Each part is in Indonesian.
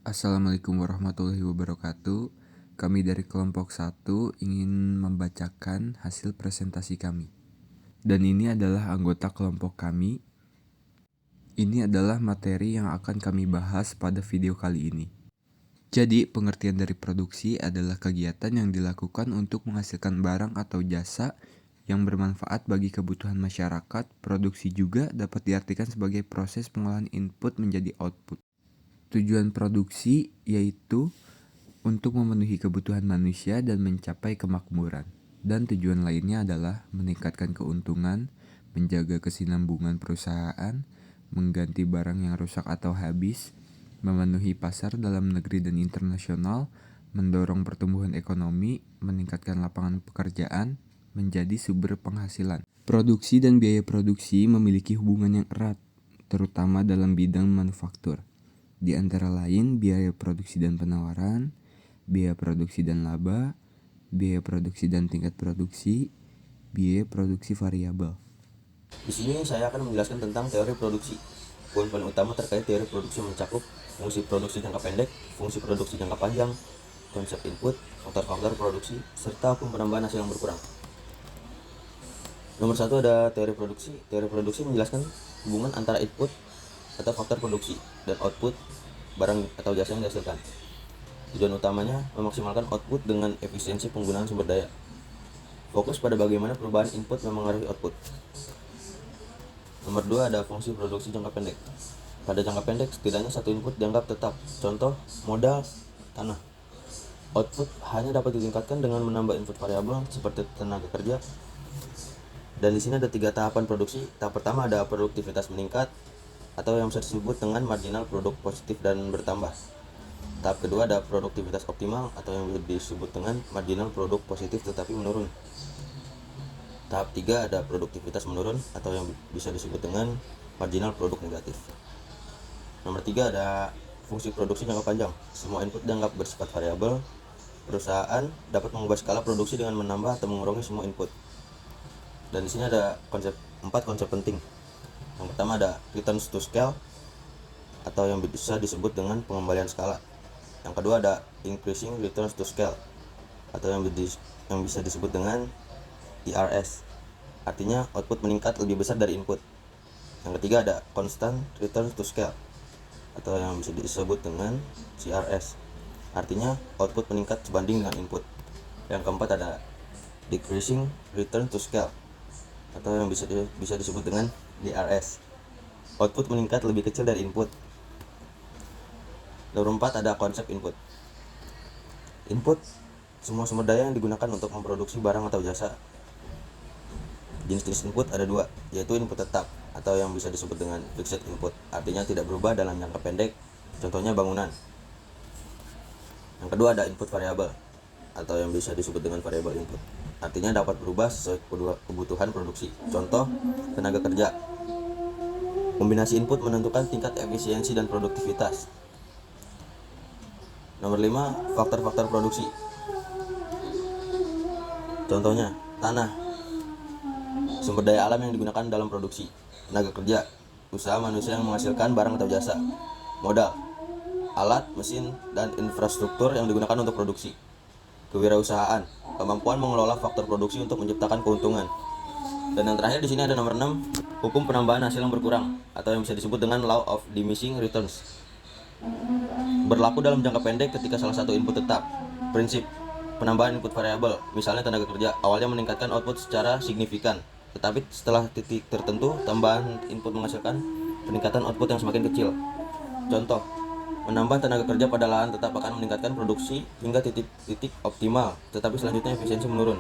Assalamualaikum warahmatullahi wabarakatuh. Kami dari kelompok 1 ingin membacakan hasil presentasi kami. Dan ini adalah anggota kelompok kami. Ini adalah materi yang akan kami bahas pada video kali ini. Jadi, pengertian dari produksi adalah kegiatan yang dilakukan untuk menghasilkan barang atau jasa yang bermanfaat bagi kebutuhan masyarakat. Produksi juga dapat diartikan sebagai proses pengolahan input menjadi output. Tujuan produksi yaitu untuk memenuhi kebutuhan manusia dan mencapai kemakmuran. Dan tujuan lainnya adalah meningkatkan keuntungan, menjaga kesinambungan perusahaan, mengganti barang yang rusak atau habis, memenuhi pasar dalam negeri dan internasional, mendorong pertumbuhan ekonomi, meningkatkan lapangan pekerjaan, menjadi sumber penghasilan. Produksi dan biaya produksi memiliki hubungan yang erat, terutama dalam bidang manufaktur. Di antara lain biaya produksi dan penawaran, biaya produksi dan laba, biaya produksi dan tingkat produksi, biaya produksi variabel. Di sini saya akan menjelaskan tentang teori produksi. Poin-poin utama terkait teori produksi mencakup fungsi produksi jangka pendek, fungsi produksi jangka panjang, konsep input, faktor-faktor produksi, serta hukum penambahan hasil yang berkurang. Nomor 1 ada teori produksi. Teori produksi menjelaskan hubungan antara input atau faktor produksi dan output barang atau jasa yang dihasilkan. Tujuan utamanya memaksimalkan output dengan efisiensi penggunaan sumber daya. Fokus pada bagaimana perubahan input memengaruhi output. Nomor 2 ada fungsi produksi jangka pendek. Pada jangka pendek setidaknya satu input dianggap tetap. Contoh, modal, tanah. Output hanya dapat ditingkatkan dengan menambah input variabel seperti tenaga kerja. Dan di sini ada 3 tahapan produksi. Tahap pertama ada produktivitas meningkat atau yang bisa disebut dengan marginal produk positif dan bertambah. Tahap kedua ada produktivitas optimal atau yang disebut dengan marginal produk positif tetapi menurun. Tahap 3 ada produktivitas menurun atau yang bisa disebut dengan marginal produk negatif. Nomor 3 ada fungsi produksi jangka panjang. Semua input dianggap bersifat variabel. Perusahaan dapat mengubah skala produksi dengan menambah atau mengurangi semua input. Dan di sini ada 4 konsep penting. Yang pertama ada returns to scale atau yang bisa disebut dengan pengembalian skala. Yang kedua ada increasing returns to scale atau yang bisa disebut dengan IRS. Artinya output meningkat lebih besar dari input. Yang ketiga ada constant returns to scale atau yang bisa disebut dengan CRS. Artinya output meningkat sebanding dengan input. Yang keempat ada decreasing return to scale atau yang bisa disebut dengan DRS. Output meningkat lebih kecil dari input. Nomor 4 ada konsep input. Input semua sumber daya yang digunakan untuk memproduksi barang atau jasa. Jenis-jenis input ada 2, yaitu input tetap atau yang bisa disebut dengan fixed input, artinya tidak berubah dalam jangka pendek, contohnya bangunan. Yang kedua ada input variabel atau yang bisa disebut dengan variable input, artinya dapat berubah sesuai kebutuhan produksi, contoh tenaga kerja. Kombinasi input menentukan tingkat efisiensi dan produktivitas. Nomor 5 faktor-faktor produksi, contohnya tanah, sumber daya alam yang digunakan dalam produksi, tenaga kerja, usaha manusia yang menghasilkan barang atau jasa, modal, alat, mesin, dan infrastruktur yang digunakan untuk produksi, kewirausahaan, kemampuan mengelola faktor produksi untuk menciptakan keuntungan. Dan yang terakhir di sini ada nomor 6, hukum penambahan hasil yang berkurang atau yang bisa disebut dengan law of diminishing returns. Berlaku dalam jangka pendek ketika salah satu input tetap. Prinsip penambahan input variabel, misalnya tenaga kerja, awalnya meningkatkan output secara signifikan, tetapi setelah titik tertentu tambahan input menghasilkan peningkatan output yang semakin kecil. Contoh, menambah tenaga kerja pada lahan tetap akan meningkatkan produksi hingga titik optimal, tetapi selanjutnya efisiensi menurun.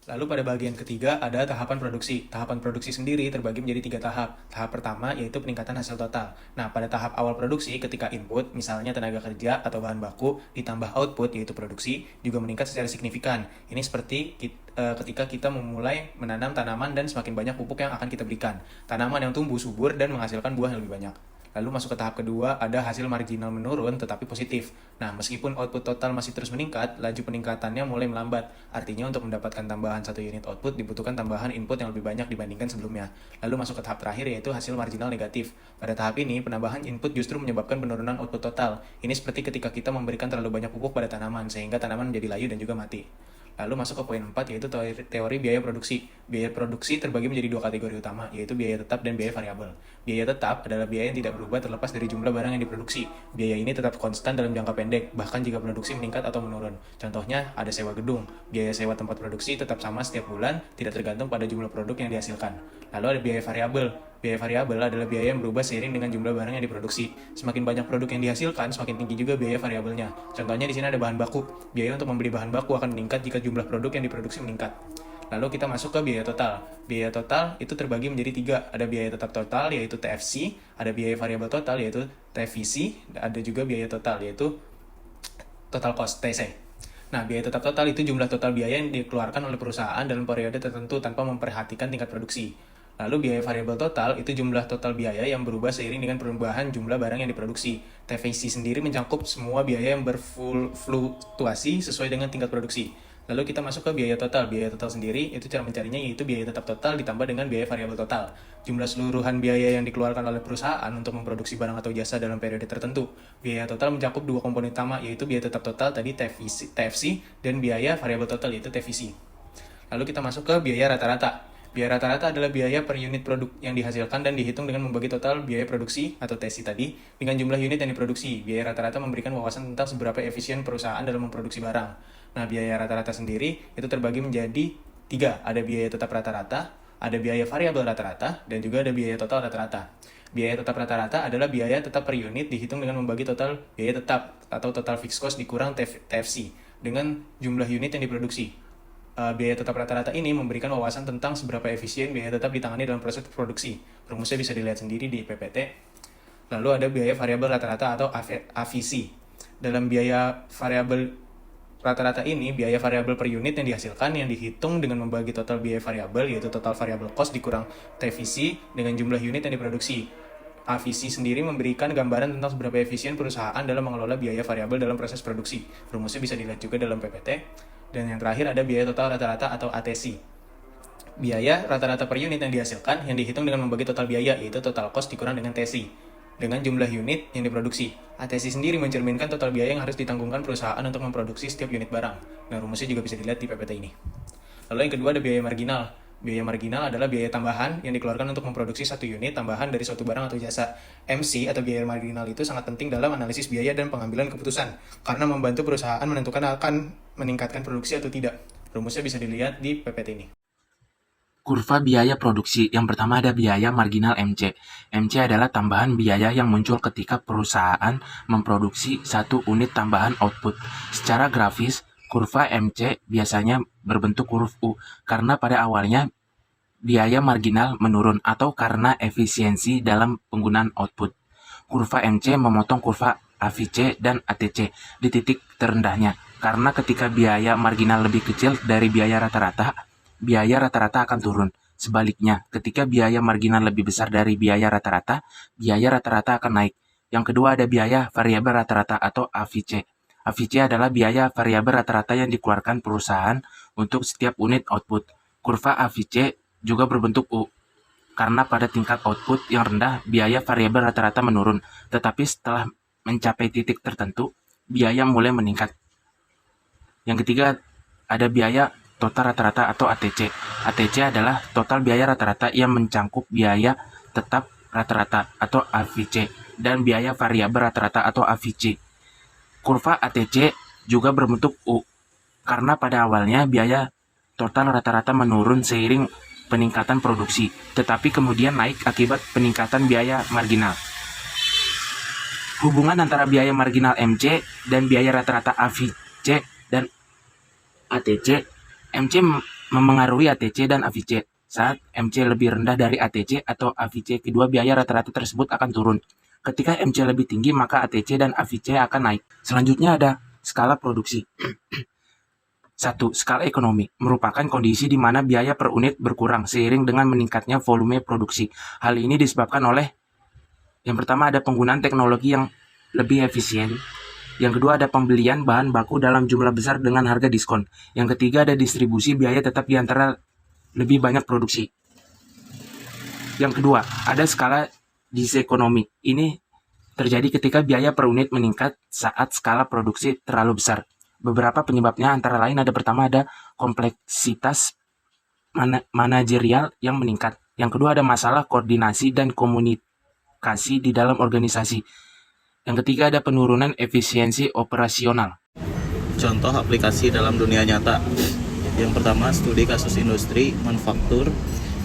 Lalu pada bagian ketiga ada tahapan produksi. Tahapan produksi sendiri terbagi menjadi 3 tahap. Tahap pertama yaitu peningkatan hasil total. Nah, pada tahap awal produksi ketika input, misalnya tenaga kerja atau bahan baku, ditambah output yaitu produksi, juga meningkat secara signifikan. Ini seperti ketika kita memulai menanam tanaman dan semakin banyak pupuk yang akan kita berikan. Tanaman yang tumbuh subur dan menghasilkan buah yang lebih banyak. Lalu masuk ke tahap kedua, ada hasil marginal menurun tetapi positif. Nah, meskipun output total masih terus meningkat, laju peningkatannya mulai melambat. Artinya untuk mendapatkan tambahan 1 unit output dibutuhkan tambahan input yang lebih banyak dibandingkan sebelumnya. Lalu masuk ke tahap terakhir yaitu hasil marginal negatif. Pada tahap ini, penambahan input justru menyebabkan penurunan output total. Ini seperti ketika kita memberikan terlalu banyak pupuk pada tanaman, sehingga tanaman menjadi layu dan juga mati. Lalu masuk ke poin 4 yaitu teori biaya produksi. Biaya produksi terbagi menjadi 2 kategori utama, yaitu biaya tetap dan biaya variabel. Biaya tetap adalah biaya yang tidak berubah terlepas dari jumlah barang yang diproduksi. Biaya ini tetap konstan dalam jangka pendek, bahkan jika produksi meningkat atau menurun. Contohnya, ada sewa gedung. Biaya sewa tempat produksi tetap sama setiap bulan, tidak tergantung pada jumlah produk yang dihasilkan. Lalu ada biaya variabel. Biaya variabel adalah biaya yang berubah seiring dengan jumlah barang yang diproduksi. Semakin banyak produk yang dihasilkan, semakin tinggi juga biaya variabelnya. Contohnya di sini ada bahan baku. Biaya untuk membeli bahan baku akan meningkat jika jumlah produk yang diproduksi meningkat. Lalu kita masuk ke biaya total. Biaya total itu terbagi menjadi 3. Ada biaya tetap total yaitu TFC, ada biaya variabel total yaitu TVC, ada juga biaya total yaitu total cost TC. Nah, biaya tetap total itu jumlah total biaya yang dikeluarkan oleh perusahaan dalam periode tertentu tanpa memperhatikan tingkat produksi. Lalu biaya variabel total itu jumlah total biaya yang berubah seiring dengan perubahan jumlah barang yang diproduksi. TVC sendiri mencakup semua biaya yang berfluktuasi sesuai dengan tingkat produksi. Lalu kita masuk ke biaya total. Biaya total sendiri itu cara mencarinya yaitu biaya tetap total ditambah dengan biaya variabel total. Jumlah seluruhan biaya yang dikeluarkan oleh perusahaan untuk memproduksi barang atau jasa dalam periode tertentu. Biaya total mencakup 2 komponen utama yaitu biaya tetap total tadi TFC dan biaya variabel total yaitu TVC. Lalu kita masuk ke biaya rata-rata. Biaya rata-rata adalah biaya per unit produk yang dihasilkan dan dihitung dengan membagi total biaya produksi atau TC tadi dengan jumlah unit yang diproduksi. Biaya rata-rata memberikan wawasan tentang seberapa efisien perusahaan dalam memproduksi barang. Nah, biaya rata-rata sendiri itu terbagi menjadi 3. Ada biaya tetap rata-rata, ada biaya variabel rata-rata, dan juga ada biaya total rata-rata. Biaya tetap rata-rata adalah biaya tetap per unit dihitung dengan membagi total biaya tetap atau total fixed cost dikurang TFC dengan jumlah unit yang diproduksi. Biaya tetap rata-rata ini memberikan wawasan tentang seberapa efisien biaya tetap ditangani dalam proses produksi. Rumusnya bisa dilihat sendiri di PPT. Lalu ada biaya variabel rata-rata atau AVC. Dalam biaya variabel rata-rata ini, biaya variabel per unit yang dihasilkan yang dihitung dengan membagi total biaya variabel yaitu total variable cost dikurang TVC dengan jumlah unit yang diproduksi. AVC sendiri memberikan gambaran tentang seberapa efisien perusahaan dalam mengelola biaya variabel dalam proses produksi. Rumusnya bisa dilihat juga dalam PPT. Dan yang terakhir ada biaya total rata-rata atau ATC. Biaya rata-rata per unit yang dihasilkan yang dihitung dengan membagi total biaya yaitu total cost dikurang dengan TC dengan jumlah unit yang diproduksi. ATC sendiri mencerminkan total biaya yang harus ditanggungkan perusahaan untuk memproduksi setiap unit barang. Nah, rumusnya juga bisa dilihat di PPT ini. Lalu yang kedua ada biaya marginal. Biaya marginal adalah biaya tambahan yang dikeluarkan untuk memproduksi satu unit tambahan dari suatu barang atau jasa. MC atau biaya marginal itu sangat penting dalam analisis biaya dan pengambilan keputusan karena membantu perusahaan menentukan akan meningkatkan produksi atau tidak. Rumusnya bisa dilihat di PPT ini. Kurva biaya produksi. Yang pertama ada biaya marginal MC. MC adalah tambahan biaya yang muncul ketika perusahaan memproduksi satu unit tambahan output. Secara grafis, kurva MC biasanya berbentuk huruf U karena pada awalnya biaya marginal menurun atau karena efisiensi dalam penggunaan output. Kurva MC memotong kurva AVC dan ATC di titik terendahnya karena ketika biaya marginal lebih kecil dari biaya rata-rata akan turun. Sebaliknya, ketika biaya marginal lebih besar dari biaya rata-rata akan naik. Yang kedua ada biaya variabel rata-rata atau AVC. AVC adalah biaya variabel rata-rata yang dikeluarkan perusahaan untuk setiap unit output. Kurva AVC juga berbentuk U, karena pada tingkat output yang rendah, biaya variabel rata-rata menurun, tetapi setelah mencapai titik tertentu, biaya mulai meningkat. Yang ketiga, ada biaya total rata-rata atau ATC. ATC adalah total biaya rata-rata yang mencakup biaya tetap rata-rata atau AVC dan biaya variabel rata-rata atau AVC. Kurva ATC juga berbentuk U, karena pada awalnya biaya total rata-rata menurun seiring peningkatan produksi, tetapi kemudian naik akibat peningkatan biaya marginal. Hubungan antara biaya marginal MC dan biaya rata-rata AVC dan ATC. MC memengaruhi ATC dan AVC. Saat MC lebih rendah dari ATC atau AVC, kedua biaya rata-rata tersebut akan turun. Ketika MC lebih tinggi, maka ATC dan AVC akan naik. Selanjutnya ada skala produksi. 1. Skala ekonomi merupakan kondisi di mana biaya per unit berkurang seiring dengan meningkatnya volume produksi. Hal ini disebabkan oleh Yang pertama ada penggunaan teknologi yang lebih efisien. Yang kedua ada pembelian bahan baku dalam jumlah besar dengan harga diskon. Yang ketiga ada distribusi biaya tetap di antara lebih banyak produksi. Yang kedua, ada skala disekonomi. Ini terjadi ketika biaya per unit meningkat saat skala produksi terlalu besar. Beberapa penyebabnya antara lain pertama ada kompleksitas manajerial yang meningkat. Yang kedua ada masalah koordinasi dan komunikasi di dalam organisasi. Yang ketiga ada penurunan efisiensi operasional. Contoh aplikasi dalam dunia nyata. Yang pertama, studi kasus industri manufaktur.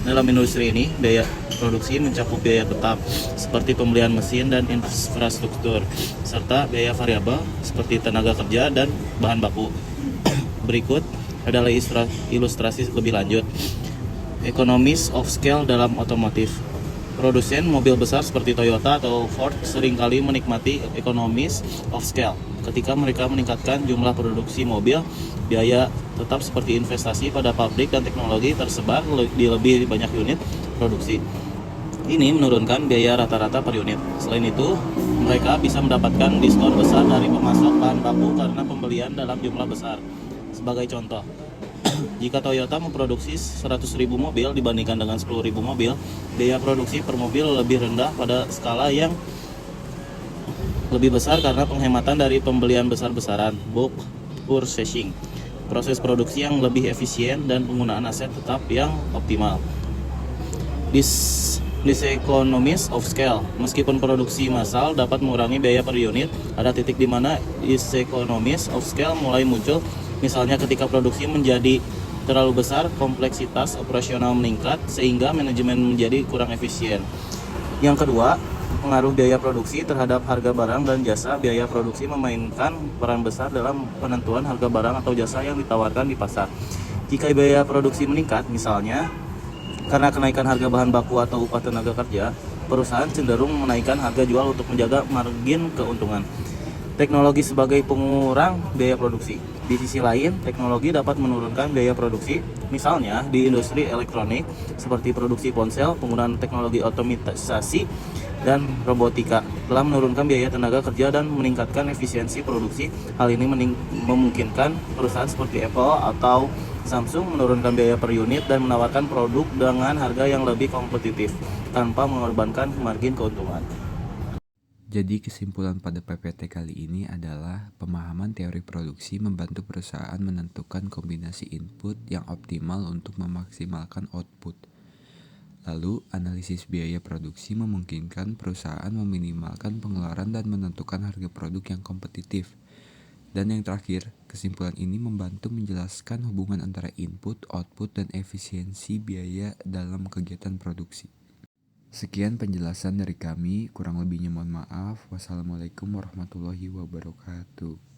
Dalam industri ini, biaya produksi mencakup biaya tetap seperti pembelian mesin dan infrastruktur, serta biaya variabel seperti tenaga kerja dan bahan baku. Berikut adalah ilustrasi lebih lanjut. Economies of scale dalam otomotif. Produsen mobil besar seperti Toyota atau Ford seringkali menikmati economies of scale. Ketika mereka meningkatkan jumlah produksi mobil, biaya tetap seperti investasi pada pabrik dan teknologi tersebar di lebih banyak unit produksi. Ini menurunkan biaya rata-rata per unit. Selain itu, mereka bisa mendapatkan diskon besar dari pemasok bahan baku karena pembelian dalam jumlah besar. Sebagai contoh, jika Toyota memproduksi 100.000 mobil dibandingkan dengan 10.000 mobil, biaya produksi per mobil lebih rendah pada skala yang lebih besar karena penghematan dari pembelian besar-besaran, bulk purchasing, proses produksi yang lebih efisien, dan penggunaan aset tetap yang optimal. Diseconomies of scale. Meskipun produksi massal dapat mengurangi biaya per unit, ada titik di mana diseconomies of scale mulai muncul. Misalnya ketika produksi menjadi terlalu besar, kompleksitas operasional meningkat sehingga manajemen menjadi kurang efisien. Yang kedua, pengaruh biaya produksi terhadap harga barang dan jasa. Biaya produksi memainkan peran besar dalam penentuan harga barang atau jasa yang ditawarkan di pasar. Jika biaya produksi meningkat, misalnya karena kenaikan harga bahan baku atau upah tenaga kerja, perusahaan cenderung menaikkan harga jual untuk menjaga margin keuntungan. Teknologi sebagai pengurang biaya produksi. Di sisi lain, teknologi dapat menurunkan biaya produksi. Misalnya, di industri elektronik seperti produksi ponsel, penggunaan teknologi otomatisasi dan robotika telah menurunkan biaya tenaga kerja dan meningkatkan efisiensi produksi. Hal ini memungkinkan perusahaan seperti Apple atau Samsung menurunkan biaya per unit dan menawarkan produk dengan harga yang lebih kompetitif tanpa mengorbankan margin keuntungan. Jadi kesimpulan pada PPT kali ini adalah pemahaman teori produksi membantu perusahaan menentukan kombinasi input yang optimal untuk memaksimalkan output. Lalu, analisis biaya produksi memungkinkan perusahaan meminimalkan pengeluaran dan menentukan harga produk yang kompetitif. Dan yang terakhir, kesimpulan ini membantu menjelaskan hubungan antara input, output, dan efisiensi biaya dalam kegiatan produksi. Sekian penjelasan dari kami, kurang lebihnya mohon maaf. Wassalamualaikum warahmatullahi wabarakatuh.